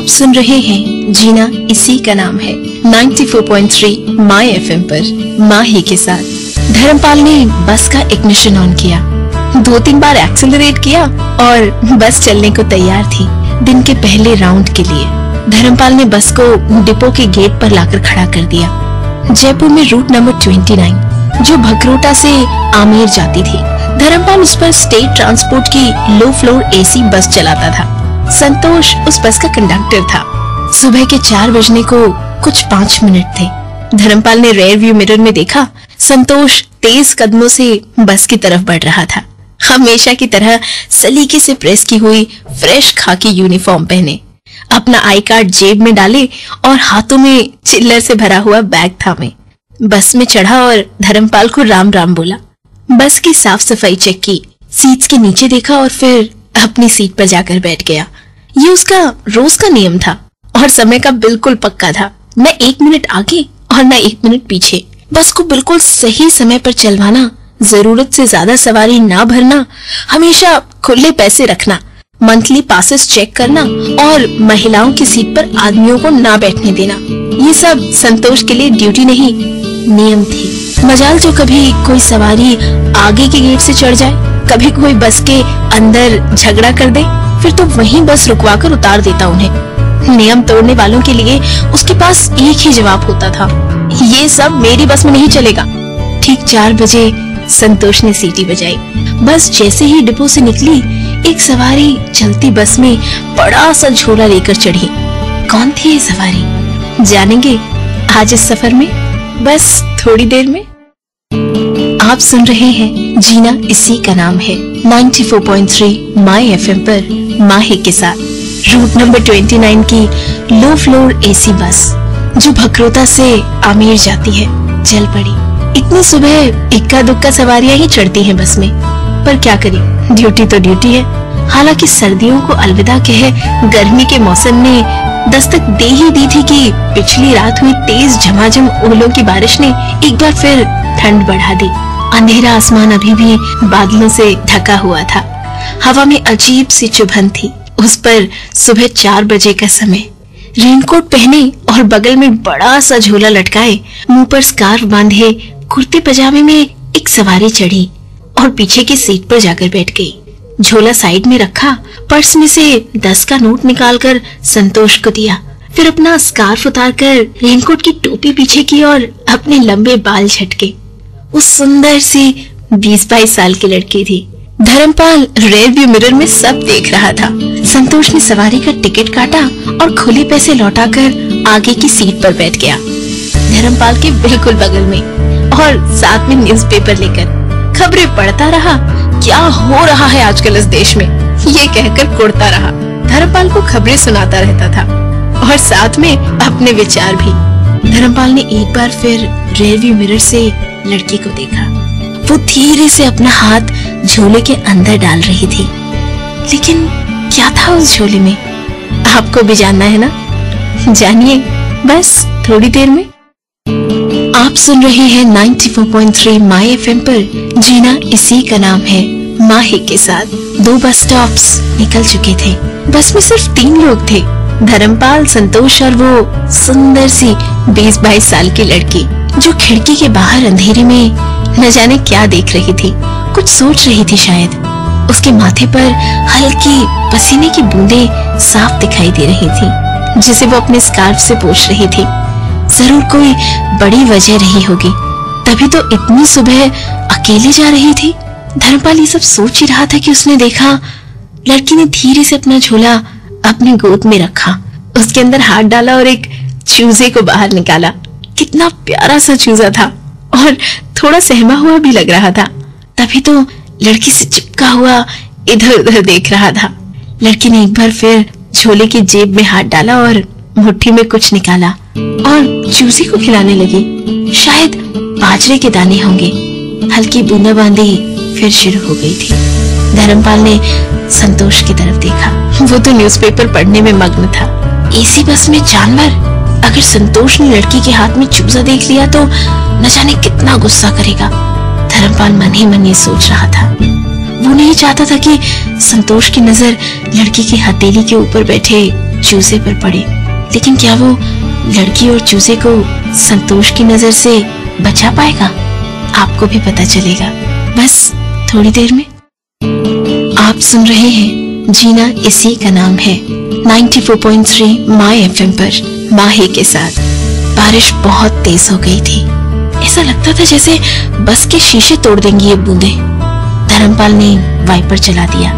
आप सुन रहे हैं जीना इसी का नाम है 94.3 माय एफएम पर माही के साथ। धर्मपाल ने बस का इग्निशन ऑन किया, 2-3 बार एक्सेलरेट किया और बस चलने को तैयार थी दिन के पहले राउंड के लिए। धर्मपाल ने बस को डिपो के गेट पर लाकर खड़ा कर दिया। जयपुर में रूट नंबर 29 जो भगरोटा से आमेर जाती थी। धर्मपाल उस पर स्टेट ट्रांसपोर्ट की लो फ्लोर एसी बस चलाता था। संतोष उस बस का कंडक्टर था। सुबह के 4 बजने को कुछ 5 मिनट थे। धर्मपाल ने रेयर व्यू मिरर में देखा, संतोष तेज कदमों से बस की तरफ बढ़ रहा था। हमेशा की तरह सलीके से प्रेस की हुई फ्रेश खाकी यूनिफॉर्म पहने, अपना आई कार्ड जेब में डाले और हाथों में चिल्लर से भरा हुआ बैग थामे बस में चढ़ा और धर्मपाल को राम राम बोला। बस की साफ सफाई चेक की, सीट्स के नीचे देखा और फिर अपनी सीट पर जाकर बैठ गया। ये उसका रोज का नियम था और समय का बिल्कुल पक्का था, न 1 मिनट आगे और न 1 मिनट पीछे। बस को बिल्कुल सही समय पर चलवाना, जरूरत से ज्यादा सवारी ना भरना, हमेशा खुले पैसे रखना, मंथली पासेस चेक करना और महिलाओं की सीट पर आदमियों को ना बैठने देना, ये सब संतोष के लिए ड्यूटी नहीं नियम थी। मजाल जो कभी कोई सवारी आगे के गेट से चढ़ जाए, कभी कोई बस के अंदर झगड़ा कर दे, फिर तो वहीं बस रुकवाकर उतार देता उन्हें। नियम तोड़ने वालों के लिए उसके पास एक ही जवाब होता था, ये सब मेरी बस में नहीं चलेगा। ठीक 4 बजे संतोष ने सीटी बजाई। बस जैसे ही डिपो से निकली, एक सवारी चलती बस में बड़ा सा झोला लेकर चढ़ी। कौन थी ये सवारी, जानेंगे आज इस सफर में, बस थोड़ी देर में। आप सुन रहे हैं जीना इसी का नाम है 94.3 माय एफएम पर माही के साथ। रूट नंबर 29 की लो फ्लोर एसी बस जो भगरोटा से आमेर जाती है चल पड़ी। इतनी सुबह इक्का दुक्का सवारियां ही चढ़ती हैं बस में, पर क्या करें, ड्यूटी तो ड्यूटी है। हालांकि सर्दियों को अलविदा कहे गर्मी के मौसम ने दस्तक दे ही दी थी कि पिछली रात हुई तेज झमाझम ओलों की बारिश ने एक बार फिर ठंड बढ़ा दी। अंधेरा आसमान अभी भी बादलों से ढका हुआ था। हवा में अजीब सी चुभन थी। उस पर सुबह 4 बजे का समय, रेनकोट पहने और बगल में बड़ा सा झोला लटकाए, मुंह पर स्कार्फ बांधे, कुर्ते पजामे में एक सवारी चढ़ी और पीछे की सीट पर जाकर बैठ गई। झोला साइड में रखा, पर्स में से 10 का नोट निकालकर संतोष को दिया, फिर अपना स्कार्फ उतारकर रेनकोट की टोपी पीछे की और अपने लंबे बाल झटके। उस सुंदर सी 20-22 साल की लड़की थी। धर्मपाल रेयर व्यू मिरर में सब देख रहा था। संतोष ने सवारी का टिकट काटा और खुले पैसे लौटाकर आगे की सीट पर बैठ गया, धर्मपाल के बिल्कुल बगल में, और साथ में न्यूज़पेपर लेकर खबरें पढ़ता रहा। क्या हो रहा है आजकल इस देश में, ये कहकर कुड़ता रहा। धर्मपाल को खबरें सुनाता रहता था और साथ में अपने विचार भी। धर्मपाल ने एक बार फिर रेयर व्यू मिरर से लड़की को देखा। वो धीरे से अपना हाथ झोले के अंदर डाल रही थी, लेकिन क्या था उस झोले में, आपको भी जानना है ना? जानिए बस थोड़ी देर में। आप सुन रहे हैं 94.3 माय एफएम पर जीना इसी का नाम है माही के साथ। 2 बस स्टॉप्स निकल चुके थे। बस में सिर्फ 3 लोग थे, धर्मपाल, संतोष और वो सुंदर सी 20-22 साल की लड़की जो खिड़की के बाहर अंधेरे में न जाने क्या देख रही थी, कुछ सोच रही थी शायद। उसके माथे पर हल्की पसीने की बूंदें साफ दिखाई दे रही थी, जिसे वो अपने स्कार्फ से पोंछ रही थी। जरूर कोई बड़ी वजह रही होगी, तभी तो इतनी सुबह अकेली जा रही थी। धर्मपाल ये सब सोच ही रहा था कि उसने देखा लड़की ने धीरे से अपना झोला अपनी गोद में रखा, उसके अंदर हाथ डाला और एक चूजे को बाहर निकाला। कितना प्यारा सा चूजा था और थोड़ा सहमा हुआ भी लग रहा था। तभी तो लड़की से चिपका हुआ इधर उधर देख रहा था। लड़की ने एक बार फिर झोले की जेब में हाथ डाला और मुट्ठी में कुछ निकाला और चूजे को खिलाने लगी। शायद बाजरे के दाने होंगे। हल्की बूंदाबांदी फिर शुरू हो गई थी। धर्मपाल ने संतोष की तरफ देखा, वो तो न्यूज़पेपर पढ़ने में मग्न था। एसी बस में जानवर, अगर संतोष ने लड़की के हाथ में चूजा देख लिया तो न जाने कितना गुस्सा करेगा। धर्मपाल मन ही मन ये सोच रहा था। वो नहीं चाहता था कि संतोष की नजर लड़की की हथेली के ऊपर बैठे चूजे पर पड़े। लेकिन क्या वो लड़की और चूजे को संतोष की नजर से बचा पाएगा? आपको भी पता चलेगा बस थोड़ी देर में। आप सुन रहे हैं जीना इसी का नाम है 94.3 माय एफएम पर माही के साथ। बारिश बहुत तेज हो गई थी। ऐसा लगता था जैसे बस के शीशे तोड़ देंगी ये बूंदे। धर्मपाल ने वाइपर चला दिया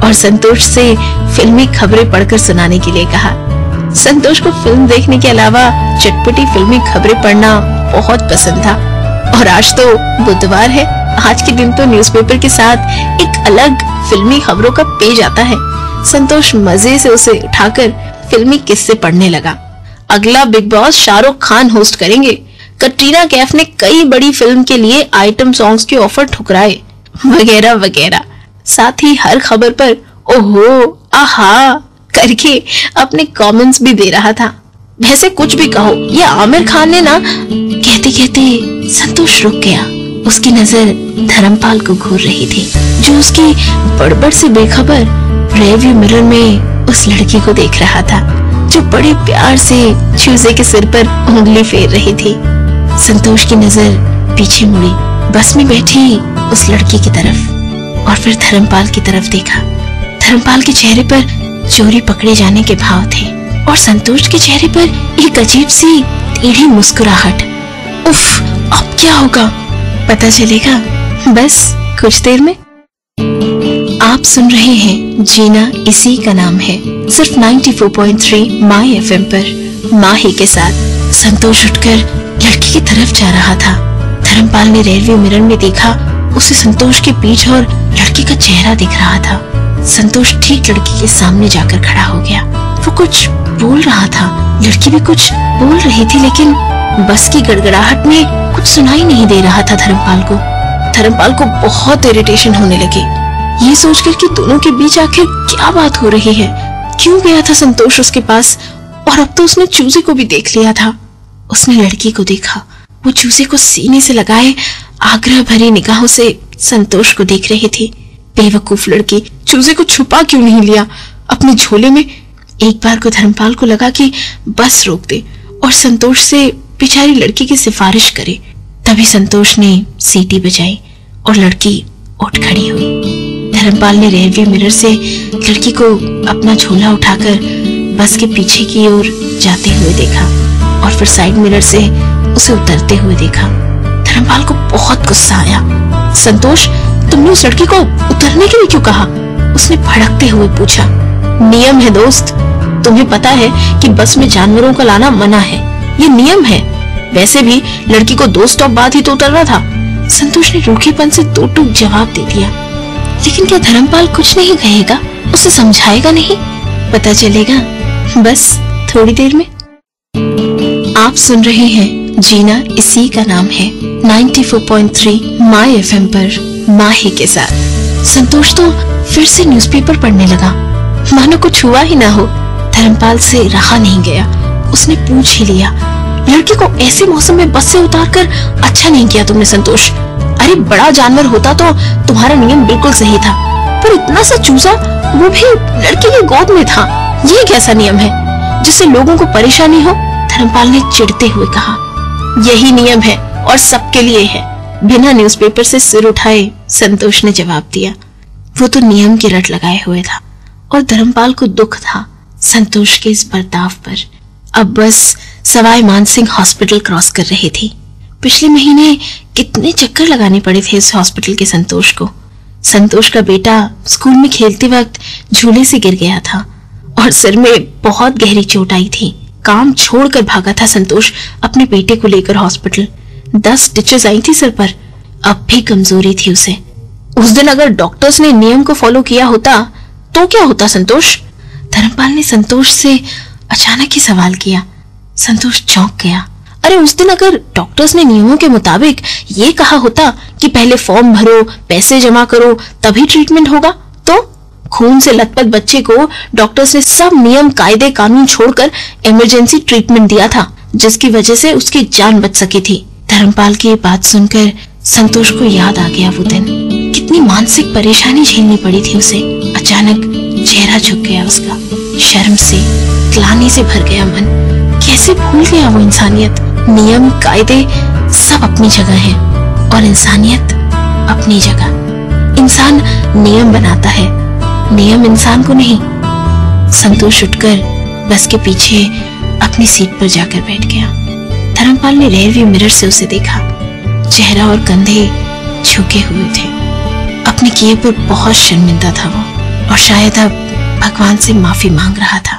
और संतोष से फिल्मी खबरें पढ़कर सुनाने के लिए कहा। संतोष को फिल्म देखने के अलावा चटपटी फिल्मी खबरें पढ़ना बहुत पसंद था। और आज तो बुधवार है। आज के दिन तो न्यूज़पेपर के साथ एक अलग फिल्मी खबरों का पेज आता है। संतोष मजे से उसे उठाकर फिल्मी किस्से पढ़ने लगा। अगला big boss Shahrukh Khan host करेंगे। कटरीना कैफ ने कई बड़ी फिल्म के लिए आइटम सॉन्ग्स के ऑफर ठुकराए, वगैरह वगैरह। साथ ही हर खबर पर ओहो आहा करके अपने कमेंट्स भी दे रहा था। वैसे कुछ भी कहो, ये आमिर खान ने ना, कहते कहते संतोष रुक गया। उसकी नजर धर्मपाल को घूर रही थी, जो उसकी बड़बड़ से बेखबर रियरव्यू मिरर में उस लड़की को देख रहा था, जो बड़े प्यार से चूजे के सिर पर उंगली फेर रही थी। संतोष की नजर पीछे मुड़ी, बस में बैठी उस लड़की की तरफ, और फिर धर्मपाल की तरफ देखा। धर्मपाल के चेहरे पर चोरी पकड़े जाने के भाव थे और संतोष के चेहरे पर एक अजीब सी टेढ़ी मुस्कुराहट। उफ, अब क्या होगा पता चलेगा बस कुछ देर में। आप सुन रहे हैं जीना इसी का नाम है, सिर्फ 94.3 माय एफएम पर माही के साथ। संतोष उठकर लड़की की तरफ जा रहा था। धर्मपाल ने रियरव्यू मिरर में देखा, उसे संतोष के पीछे और लड़की का चेहरा दिख रहा था। संतोष ठीक लड़की के सामने जाकर खड़ा हो गया। वो कुछ बोल रहा था, लड़की भी कुछ बोल रही थी, लेकिन बस की गड़गड़ाहट में कुछ सुनाई नहीं दे रहा था धर्मपाल को बहुत इरिटेशन होने लगी, ये सोचकर कि दोनों के बीच आखिर क्या बात हो रही है। क्यों गया था संतोष उसके पास, और अब तो उसने चूजे को भी देख लिया था। उसने लड़की को देखा, वो चूजे को सीने से लगाए आग्रह भरी निगाहों से संतोष को देख रही थी। बेवकूफ लड़की, चूजे को छुपा क्यों नहीं लिया अपने झोले में। एक बार को धर्मपाल को लगा कि बस रोक दे और संतोष से बेचारी लड़की की सिफारिश करे। तभी संतोष ने सीटी बजाई और लड़की उठ खड़ी हुई। धर्मपाल ने रियरव्यू मिरर से लड़की को अपना झोला उठाकर बस के पीछे की ओर जाते हुए देखा और फिर साइड मिरर से उसे उतरते हुए देखा। धर्मपाल को बहुत गुस्सा आया। संतोष, तुमने उस लड़की को उतरने के लिए क्यों कहा? उसने भड़कते हुए पूछा। नियम है दोस्त, तुम्हें पता है कि बस में जानवरों का लाना मना है, ये नियम है। वैसे भी लड़की को 2 स्टॉप बाद ही तो उतरना था। संतोष ने रूखेपन से दो टूक जवाब दे दिया। लेकिन क्या धर्मपाल कुछ नहीं कहेगा, उसे समझाएगा नहीं? पता चलेगा बस थोड़ी देर में। आप सुन रहे हैं जीना इसी का नाम है 94.3 माय एफएम पर माही के साथ। संतोष तो फिर से न्यूज़पेपर पढ़ने लगा, मानो कुछ हुआ ही ना हो। धर्मपाल से रहा नहीं गया, उसने पूछ ही लिया, लड़की को ऐसे मौसम में बस से उतारकर अच्छा नहीं किया तुमने संतोष। अरे बड़ा जानवर होता तो तुम्हारा नियम बिल्कुल सही था, पर इतना सा चूजा, वो भी लड़की की गोद में था, ये कैसा नियम है जिससे लोगों को परेशानी हो? धर्मपाल ने चिढ़ते हुए कहा। यही नियम है और सबके लिए है, बिना न्यूज़पेपर से सिर उठाए संतोष ने जवाब दिया। वो तो नियम की रट लगाए हुए था और धर्मपाल को दुख था संतोष के इस बर्ताव पर। अब बस सवाई मानसिंह हॉस्पिटल क्रॉस कर रही थी। पिछले महीने कितने चक्कर लगाने पड़े थे इस हॉस्पिटल के संतोष को। संतोष का बेटा स्कूल में खेलते वक्त झूले से गिर गया था और सिर में बहुत गहरी चोट आई थी। काम छोड़कर भागा था संतोष अपने बेटे को लेकर हॉस्पिटल। 10 स्टिचेस आई थी सिर पर, अब भी कमजोरी थी उसे। उस दिन अगर डॉक्टर्स ने नियम को फॉलो किया होता तो क्या होता संतोष? धर्मपाल ने संतोष से अचानक ही सवाल किया। संतोष चौंक गया। अरे उस दिन अगर डॉक्टर्स ने नियमों के मुताबिक ये कहा होता कि पहले फॉर्म भरो, पैसे जमा करो, तभी ट्रीटमेंट होगा, तो खून से लथपथ बच्चे को डॉक्टर्स ने सब नियम कायदे कानून छोड़कर इमरजेंसी ट्रीटमेंट दिया था, जिसकी वजह से उसकी जान बच सकी थी। धर्मपाल की बात सुनकर संतोष को याद आ गया वो दिन, कितनी मानसिक परेशानी झेलनी पड़ी थी उसे। अचानक चेहरा झुक गया उसका, शर्म से ग्लानि से भर गया मन। कैसे भूल गया वो इंसानियत। नियम कायदे सब अपनी जगह हैं और इंसानियत अपनी जगह। इंसान नियम बनाता है, नियम इंसान को नहीं। संतोष उठकर बस के पीछे अपनी सीट पर जाकर बैठ गया। धर्मपाल ने रेयरव्यू मिरर से उसे देखा। चेहरा और कंधे झुके हुए थे। अपने किए पर बहुत शर्मिंदा था वो, और शायद अब भगवान से माफी मांग रहा था।